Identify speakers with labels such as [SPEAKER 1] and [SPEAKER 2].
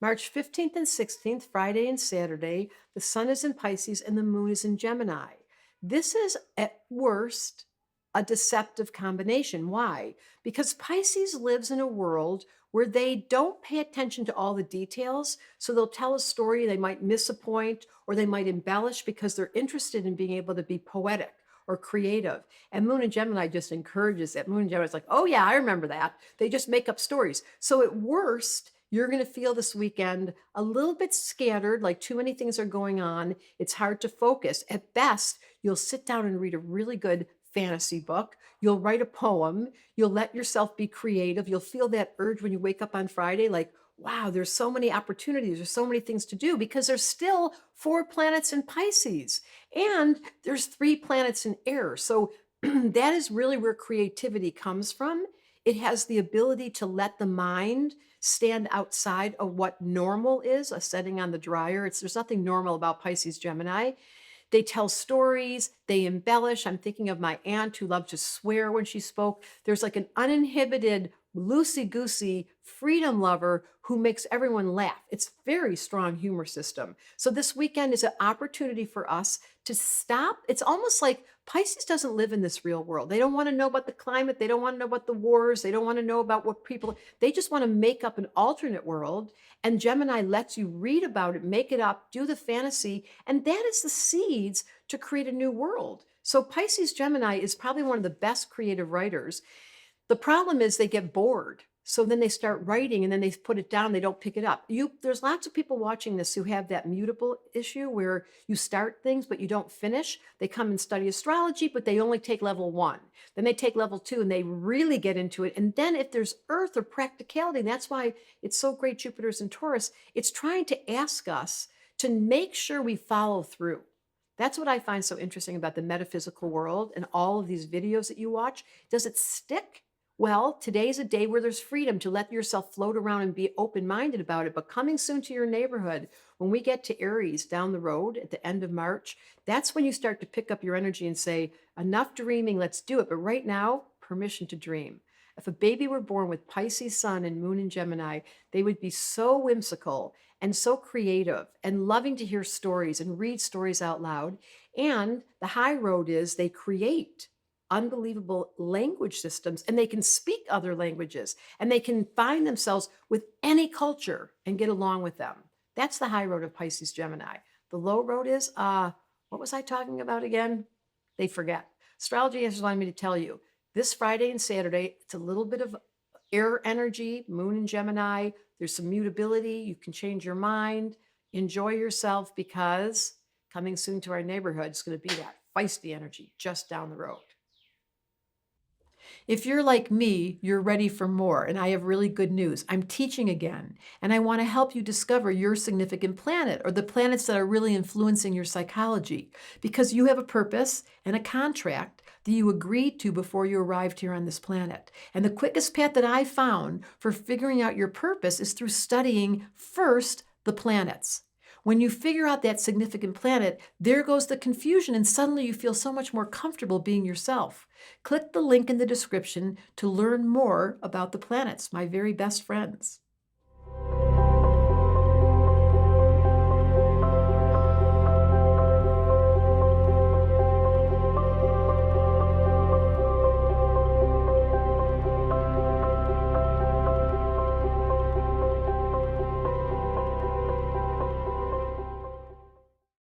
[SPEAKER 1] March 15th and 16th, Friday and Saturday, the sun is in Pisces and the moon is in Gemini. This is at worst a deceptive combination. Why? Because Pisces lives in a world where they don't pay attention to all the details. So they'll tell a story, they might miss a point, or they might embellish because they're interested in being able to be poetic or creative. And Moon and Gemini just encourages that. Moon and Gemini is like, oh yeah, I remember that. They just make up stories. So at worst, you're going to feel this weekend a little bit scattered, like too many things are going on. It's hard to focus. At best, you'll sit down and read a really good fantasy book. You'll write a poem. You'll let yourself be creative. You'll feel that urge when you wake up on Friday, like, wow, there's so many opportunities. There's so many things to do because there's still 4 planets in Pisces and there's 3 planets in air. So that is really where creativity comes from. It has the ability to let the mind stand outside of what normal is, a setting on the dryer. There's nothing normal about Pisces Gemini. They tell stories, they embellish. I'm thinking of my aunt who loved to swear when she spoke. There's like an uninhibited, loosey-goosey freedom lover who makes everyone laugh. It's very strong humor system. So this weekend is an opportunity for us to stop. It's almost like Pisces doesn't live in this real world. They don't want to know about the climate. They don't want to know about the wars. They don't want to know about what people, they just want to make up an alternate world. And Gemini lets you read about it, make it up, do the fantasy. And that is the seeds to create a new world. So Pisces Gemini is probably one of the best creative writers. The problem is they get bored. So then they start writing and then they put it down, they don't pick it up. There's lots of people watching this who have that mutable issue where you start things but you don't finish. They come and study astrology, but they only take level 1. Then they take level 2 and they really get into it. And then if there's earth or practicality, and that's why it's so great Jupiter's in Taurus, it's trying to ask us to make sure we follow through. That's what I find so interesting about the metaphysical world and all of these videos that you watch. Does it stick? Well, today's a day where there's freedom to let yourself float around and be open-minded about it. But coming soon to your neighborhood, when we get to Aries down the road at the end of March, that's when you start to pick up your energy and say, enough dreaming, let's do it. But right now, permission to dream. If a baby were born with Pisces sun and moon in Gemini, they would be so whimsical and so creative and loving to hear stories and read stories out loud. And the high road is they create unbelievable language systems and they can speak other languages and they can find themselves with any culture and get along with them. That's the high road of Pisces Gemini. The low road is, what was I talking about again? They forget. Astrology has wanted me to tell you this Friday and Saturday, it's a little bit of air energy, moon in Gemini. There's some mutability. You can change your mind. Enjoy yourself because coming soon to our neighborhood is going to be that feisty energy just down the road. If you're like me, you're ready for more, and I have really good news. I'm teaching again, and I want to help you discover your significant planet or the planets that are really influencing your psychology because you have a purpose and a contract that you agreed to before you arrived here on this planet. And the quickest path that I found for figuring out your purpose is through studying first the planets. When you figure out that significant planet, there goes the confusion, and suddenly you feel so much more comfortable being yourself. Click the link in the description to learn more about the planets, my very best friends.